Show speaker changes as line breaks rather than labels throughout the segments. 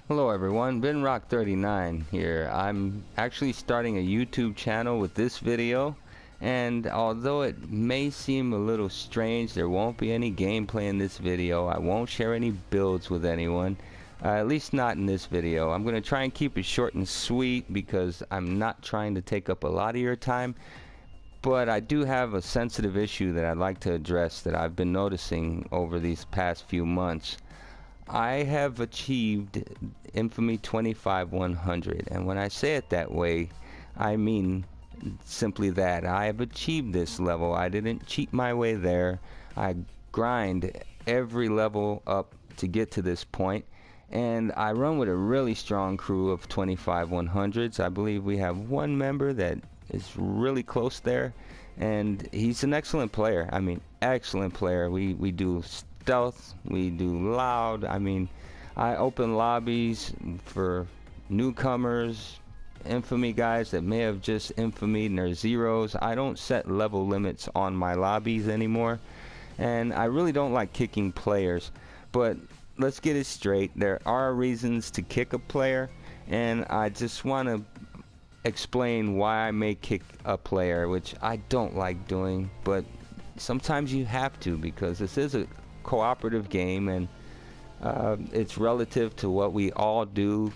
Hello everyone, BenRock39 here. I'm actually starting a YouTube channel with this video, and although it may seem a little strange, there won't be any gameplay in this video. I won't share any builds with anyone, at least not in this video. I'm going to try and keep it short and sweet because I'm not trying to take up a lot of your time, but I do have a sensitive issue that I'd like to address that I've been noticing over these past few months. I have achieved Infamy 25-100, and when I say it that way, I mean simply that. I have achieved this level. I didn't cheat my way there. I grind every level up to get to this point, and I run with a really strong crew of 25-100s. I believe we have one member that is really close there, and he's an excellent player. I mean, excellent player. We do stealth, we do loud. I mean, I open lobbies for newcomers, infamy guys that may have just infamied and they're zeros. I don't set level limits on my lobbies anymore, and I really don't like kicking players. But let's get it straight, there are reasons to kick a player, and I just want to explain why I may kick a player, which I don't like doing, but sometimes you have to, because this is a cooperative game, and it's relative to what we all do.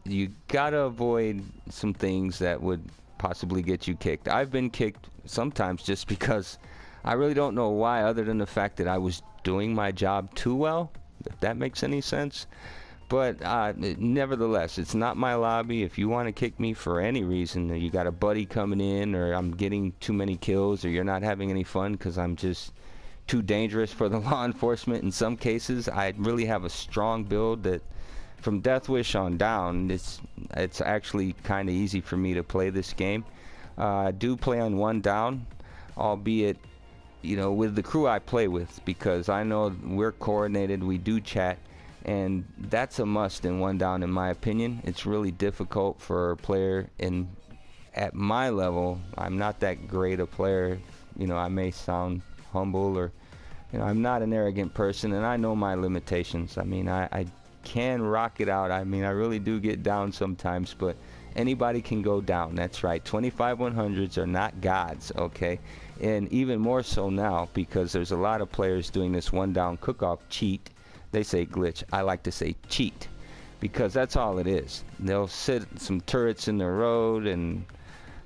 You gotta avoid some things that would possibly get you kicked. I've been kicked sometimes just because I really don't know why, other than the fact that I was doing my job too well, if that makes any sense. But nevertheless, it's not my lobby. If you want to kick me for any reason, you got a buddy coming in, or I'm getting too many kills, or you're not having any fun because I'm just too dangerous for the law enforcement. In some cases, I really have a strong build that from Death Wish on down, it's actually kind of easy for me to play this game. I do play on one down, albeit, you know, with the crew I play with, because I know we're coordinated, we do chat, and that's a must in one down, in my opinion. It's really difficult for a player at my level. I'm not that great a player, you know. I may sound humble, or, you know, I'm not an arrogant person, and I know my limitations. I mean, I can rock it out. I mean, I really do get down sometimes, but anybody can go down. That's right, 25-100s are not gods, okay? And even more so now, because there's a lot of players doing this one down cook-off cheat. They say glitch, I like to say cheat, because that's all it is. They'll sit some turrets in the road, and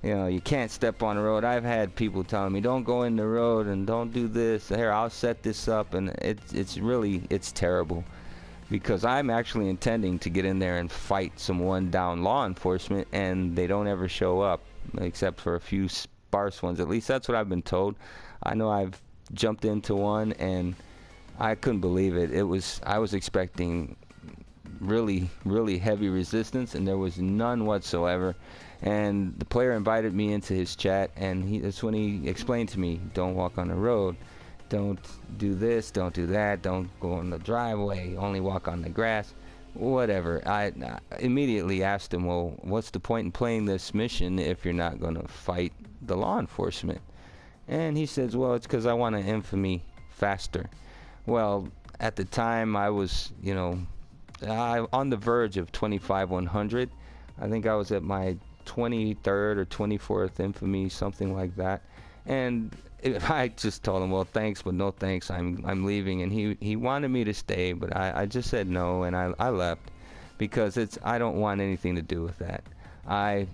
you know, you can't step on the road. I've had people telling me, don't go in the road and don't do this. Here, I'll set this up, and it's terrible, because I'm actually intending to get in there and fight some one down law enforcement, and they don't ever show up, except for a few sparse ones. At least that's what I've been told. I know I've jumped into one, and I couldn't believe it. I was expecting really heavy resistance, and there was none whatsoever. And the player invited me into his chat, and that's when he explained to me, don't walk on the road, don't do this, don't do that, don't go on the driveway, only walk on the grass, whatever. I immediately asked him, well, what's the point in playing this mission if you're not going to fight the law enforcement? And he says, well, it's because I want to infamy faster. Well, at the time, I was, you know, on the verge of 25-100. I think I was at my 23rd or 24th infamy, something like that. And I just told him, well, thanks, but no thanks. I'm leaving. And he wanted me to stay, but I just said no, and I left, because I don't want anything to do with that. I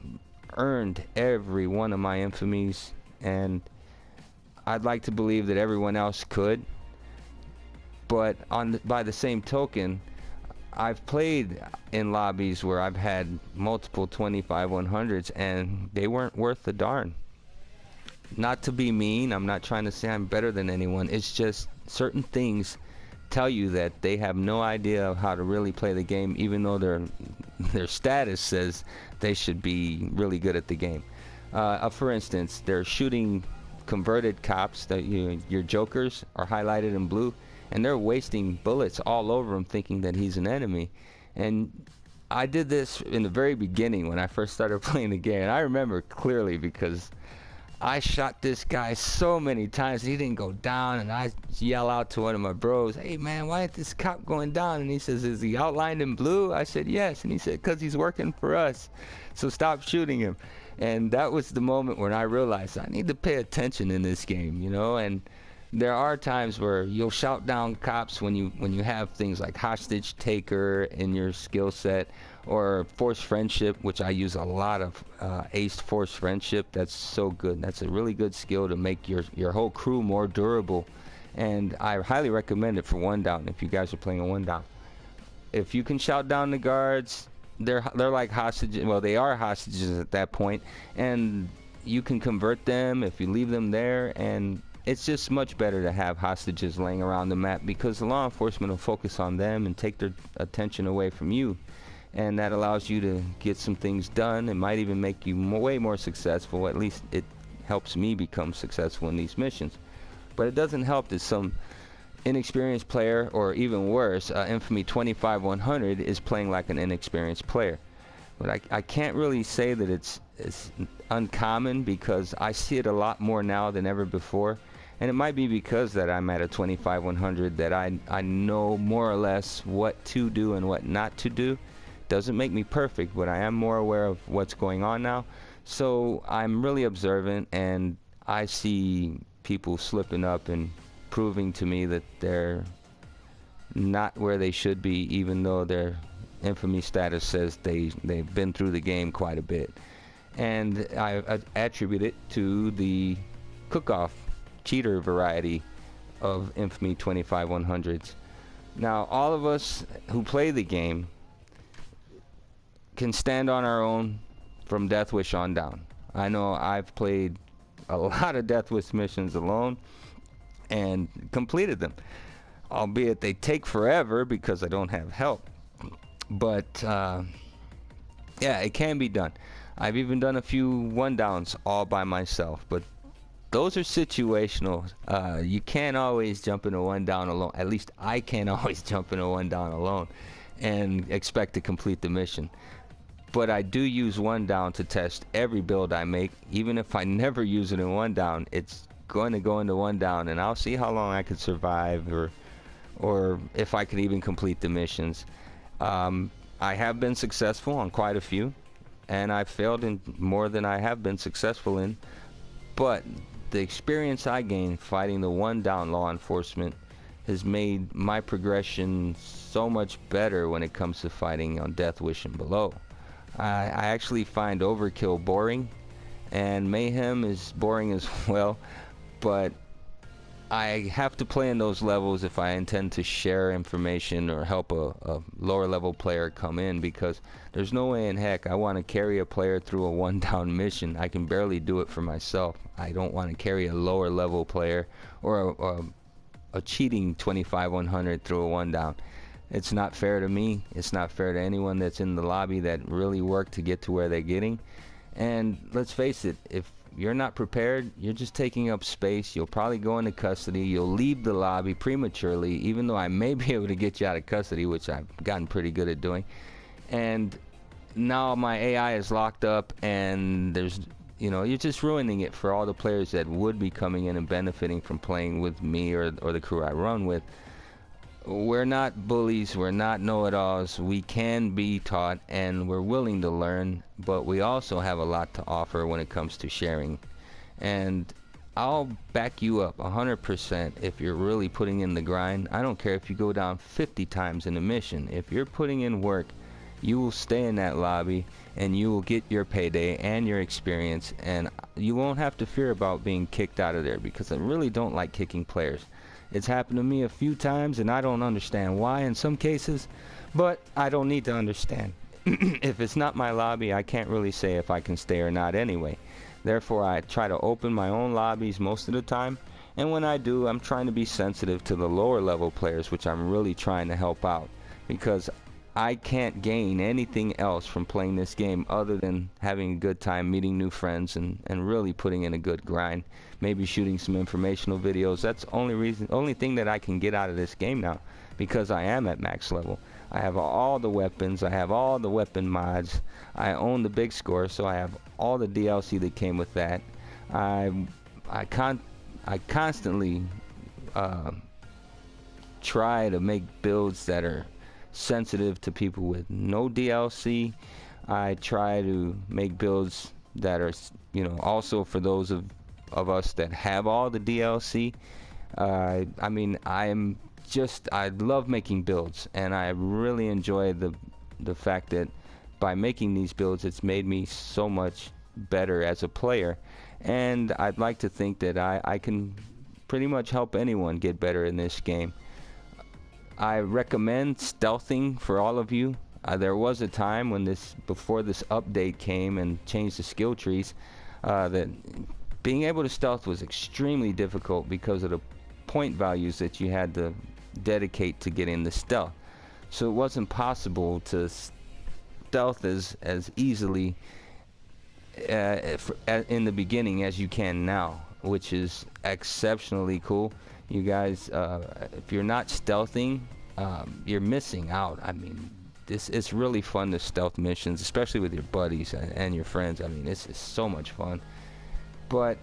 earned every one of my infamies, and I'd like to believe that everyone else could. But by the same token, I've played in lobbies where I've had multiple 25-100s, and they weren't worth a darn. Not to be mean, I'm not trying to say I'm better than anyone. It's just certain things tell you that they have no idea of how to really play the game, even though their status says they should be really good at the game. For instance, they're shooting converted cops, that your jokers are highlighted in blue, and they're wasting bullets all over him, thinking that he's an enemy. And I did this in the very beginning when I first started playing the game, and I remember clearly, because I shot this guy so many times he didn't go down, and I yell out to one of my bros, "Hey man, why ain't this cop going down?" And he says, "Is he outlined in blue?" I said, "Yes." And he said, "'Cause he's working for us, so stop shooting him." And that was the moment when I realized I need to pay attention in this game, you know. And there are times where you'll shout down cops when you have things like hostage taker in your skill set, or forced friendship, which I use a lot of. Aced forced friendship, that's so good. That's a really good skill to make your whole crew more durable, and I highly recommend it for one down if you guys are playing a one down. If you can shout down the guards, they're like hostages. Well, they are hostages at that point, and you can convert them if you leave them there. And it's just much better to have hostages laying around the map, because the law enforcement will focus on them and take their attention away from you, and that allows you to get some things done. It might even make you way more successful. At least it helps me become successful in these missions. But it doesn't help that some inexperienced player, or even worse, Infamy 25-100 is playing like an inexperienced player. But I can't really say that it's uncommon, because I see it a lot more now than ever before. And it might be because that I'm at a 25-100 that I know more or less what to do and what not to do. Doesn't make me perfect, but I am more aware of what's going on now. So I'm really observant, and I see people slipping up and proving to me that they're not where they should be, even though their infamy status says they've been through the game quite a bit. And I attribute it to the cook-off cheater variety of Infamy 25-100s. Now, all of us who play the game can stand on our own from Death Wish on down. I know I've played a lot of Death Wish missions alone and completed them, albeit they take forever because I don't have help. But yeah, it can be done. I've even done a few one downs all by myself, but those are situational. You can't always jump into one down alone. At least I can't always jump into one down alone and expect to complete the mission. But I do use one down to test every build I make. Even if I never use it in one down, it's going to go into one down, and I'll see how long I could survive, or if I could even complete the missions. I have been successful on quite a few, and I've failed in more than I have been successful in. But the experience I gained fighting the one down law enforcement has made my progression so much better when it comes to fighting on Death Wish and below. I actually find Overkill boring, and Mayhem is boring as well, but I have to play in those levels if I intend to share information or help a lower level player come in, because there's no way in heck I want to carry a player through a one down mission. I can barely do it for myself. I don't want to carry a lower level player or a cheating 25-100 through a one down. It's not fair to me. It's not fair to anyone that's in the lobby that really worked to get to where they're getting. And let's face it, if you're not prepared, you're just taking up space. You'll probably go into custody. You'll leave the lobby prematurely, even though I may be able to get you out of custody, which I've gotten pretty good at doing. And now my AI is locked up, and there's, you know, you're just ruining it for all the players that would be coming in and benefiting from playing with me or the crew I run with. We're not bullies, we're not know-it-alls. We can be taught, and we're willing to learn, but we also have a lot to offer when it comes to sharing. And I'll back you up 100% if you're really putting in the grind. I don't care if you go down 50 times in a mission. If you're putting in work, you will stay in that lobby, and you will get your payday and your experience, and you won't have to fear about being kicked out of there, because I really don't like kicking players. It's happened to me a few times, and I don't understand why in some cases, but I don't need to understand. If it's not my lobby, I can't really say if I can stay or not anyway. Therefore, I try to open my own lobbies most of the time, and when I do, I'm trying to be sensitive to the lower level players, which I'm really trying to help out, because I can't gain anything else from playing this game other than having a good time, meeting new friends, and really putting in a good grind. Maybe shooting some informational videos. That's the only thing that I can get out of this game now, because I am at max level. I have all the weapons, I have all the weapon mods, I own the big score, so I have all the DLC that came with that. I constantly try to make builds that are sensitive to people with no DLC. I try to make builds that are, you know, also for those of us that have all the DLC. I mean, I love making builds, and I really enjoy the fact that by making these builds, it's made me so much better as a player. And I'd like to think that I can pretty much help anyone get better in this game. I recommend stealthing for all of you. There was a time when before this update came and changed the skill trees, that being able to stealth was extremely difficult because of the point values that you had to dedicate to getting the stealth. So it wasn't possible to stealth as easily in the beginning as you can now, which is exceptionally cool. You guys, if you're not stealthing, you're missing out. I mean, it's really fun to stealth missions, especially with your buddies and your friends. I mean, it's so much fun. But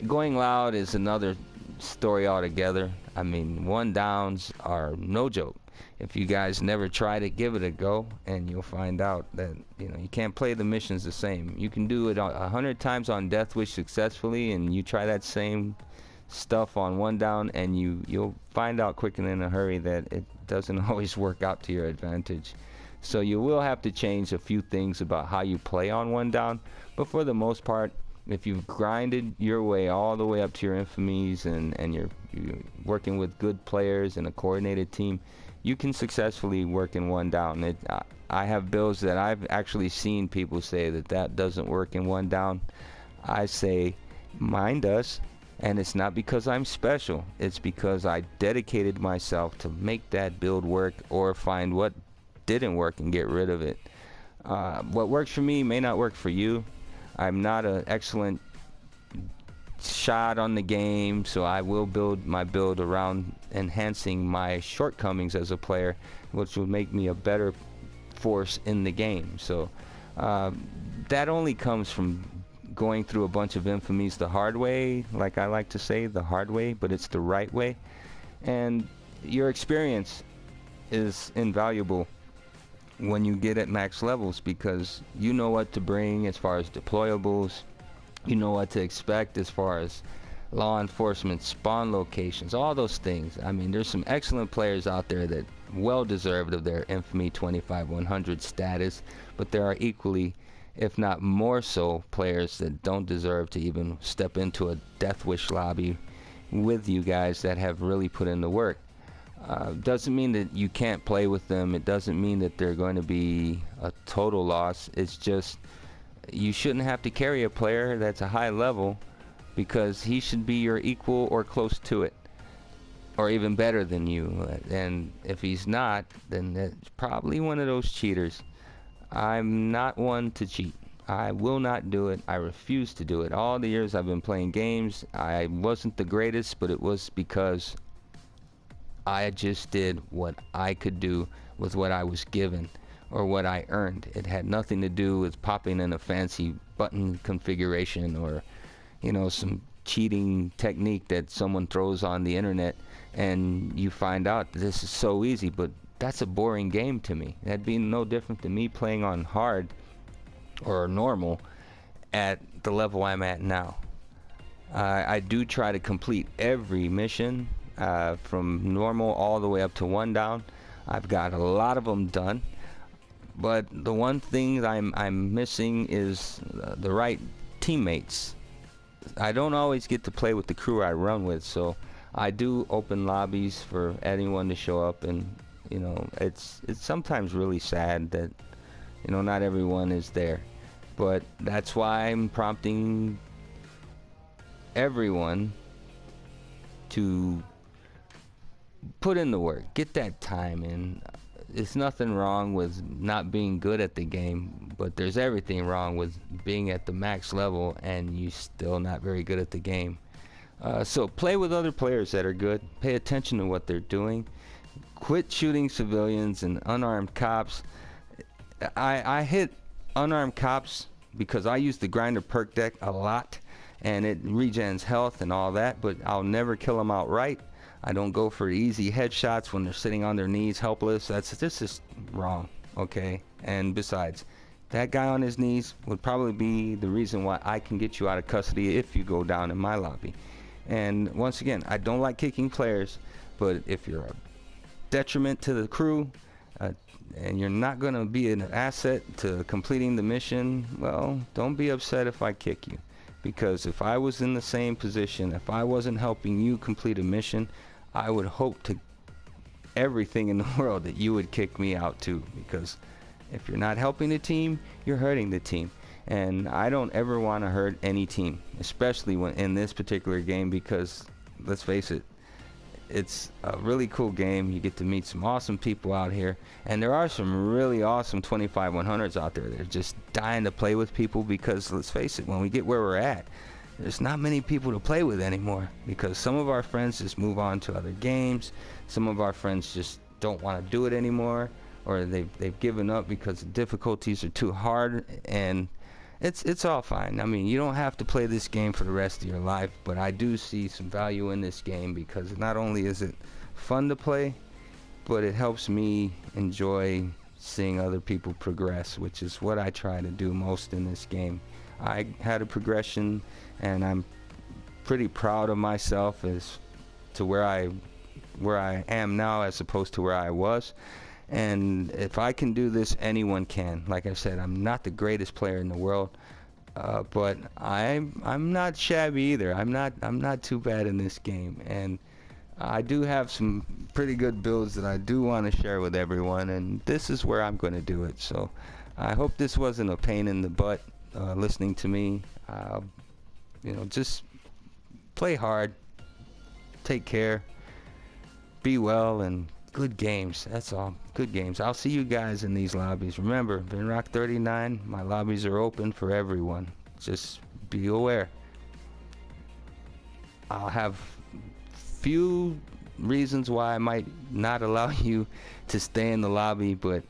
going loud is another story altogether. I mean, 1-downs are no joke. If you guys never tried it, give it a go, and you'll find out that, you know, you can't play the missions the same. You can do it 100 times on Death Wish successfully, and you try that same stuff on 1-down, and you'll find out quick and in a hurry that it doesn't always work out to your advantage. So you will have to change a few things about how you play on 1-down, but for the most part, if you've grinded your way all the way up to your Infamies and you're working with good players and a coordinated team, you can successfully work in 1-down. I have builds that I've actually seen people say that doesn't work in 1-down. I say mine does, and it's not because I'm special. It's because I dedicated myself to make that build work or find what didn't work and get rid of it. What works for me may not work for you. I'm not an excellent shot on the game, so I will build my build around enhancing my shortcomings as a player, which will make me a better force in the game. So that only comes from going through a bunch of Infamies the hard way, like I like to say, the hard way, but it's the right way. And your experience is invaluable when you get at max levels, because you know what to bring as far as deployables, you know what to expect as far as law enforcement spawn locations, all those things. I mean, there's some excellent players out there that well deserved of their Infamy 25-100 status, but there are equally, if not more so, players that don't deserve to even step into a Death Wish lobby with you guys that have really put in the work. Doesn't mean that you can't play with them. It doesn't mean that they're going to be a total loss. It's just you shouldn't have to carry a player that's a high level, because he should be your equal or close to it, or even better than you. And if he's not, then that's probably one of those cheaters. I'm not one to cheat. I will not do it. I refuse to do it. All the years I've been playing games, I wasn't the greatest, but it was because I just did what I could do with what I was given or what I earned. It had nothing to do with popping in a fancy button configuration or, you know, some cheating technique that someone throws on the internet and you find out this is so easy. But that's a boring game to me. That'd be no different than me playing on hard or normal at the level I'm at now. I do try to complete every mission, from normal all the way up to 1-down. I've got a lot of them done, but the one thing I'm missing is the right teammates. I don't always get to play with the crew I run with, so I do open lobbies for anyone to show up, and you know, it's sometimes really sad that, you know, not everyone is there. But that's why I'm prompting everyone to put in the work, get that time in. There's nothing wrong with not being good at the game, but there's everything wrong with being at the max level and you still not very good at the game. So play with other players that are good. Pay attention to what they're doing. Quit shooting civilians and unarmed cops. I hit unarmed cops because I use the grinder perk deck a lot, and it regens health and all that, but I'll never kill them outright. I don't go for easy headshots when they're sitting on their knees helpless. That's just wrong, okay? And besides, that guy on his knees would probably be the reason why I can get you out of custody if you go down in my lobby. And once again, I don't like kicking players, but if you're a detriment to the crew, and you're not going to be an asset to completing the mission, well, don't be upset if I kick you. Because if I was in the same position, if I wasn't helping you complete a mission, I would hope to everything in the world that you would kick me out too. Because if you're not helping the team, you're hurting the team. And I don't ever want to hurt any team, especially when in this particular game, because let's face it, it's a really cool game. You get to meet some awesome people out here, and there are some really awesome 25-100s out there that are just dying to play with people, because let's face it, when we get where we're at, there's not many people to play with anymore, because some of our friends just move on to other games, some of our friends just don't want to do it anymore, or they've given up because the difficulties are too hard, and it's all fine. I mean, you don't have to play this game for the rest of your life, but I do see some value in this game, because not only is it fun to play, but it helps me enjoy seeing other people progress, which is what I try to do most in this game. I had a progression, and I'm pretty proud of myself as to where I am now as opposed to where I was. And if I can do this, anyone can. Like I said, I'm not the greatest player in the world, but I'm not shabby either. I'm not too bad in this game, and I do have some pretty good builds that I do want to share with everyone, and this is where I'm going to do it. So I hope this wasn't a pain in the butt listening to me. You know, just play hard, take care, be well, and good games. That's all. Good games. I'll see you guys in these lobbies. Remember, Vinrock39, my lobbies are open for everyone. Just be aware. I'll have few reasons why I might not allow you to stay in the lobby, but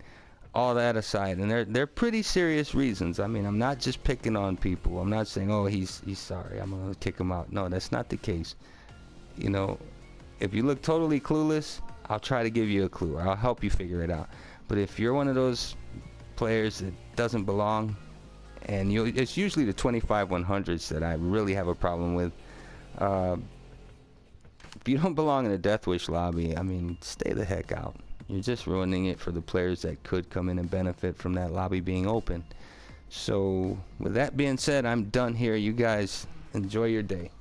all that aside, and they're pretty serious reasons. I mean, I'm not just picking on people. I'm not saying, oh, he's sorry, I'm gonna kick him out. No, that's not the case. You know, if you look totally clueless, I'll try to give you a clue, or I'll help you figure it out. But if you're one of those players that doesn't belong, and it's usually the 25-100s that I really have a problem with. If you don't belong in a Death Wish lobby, I mean, stay the heck out. You're just ruining it for the players that could come in and benefit from that lobby being open. So with that being said, I'm done here. You guys enjoy your day.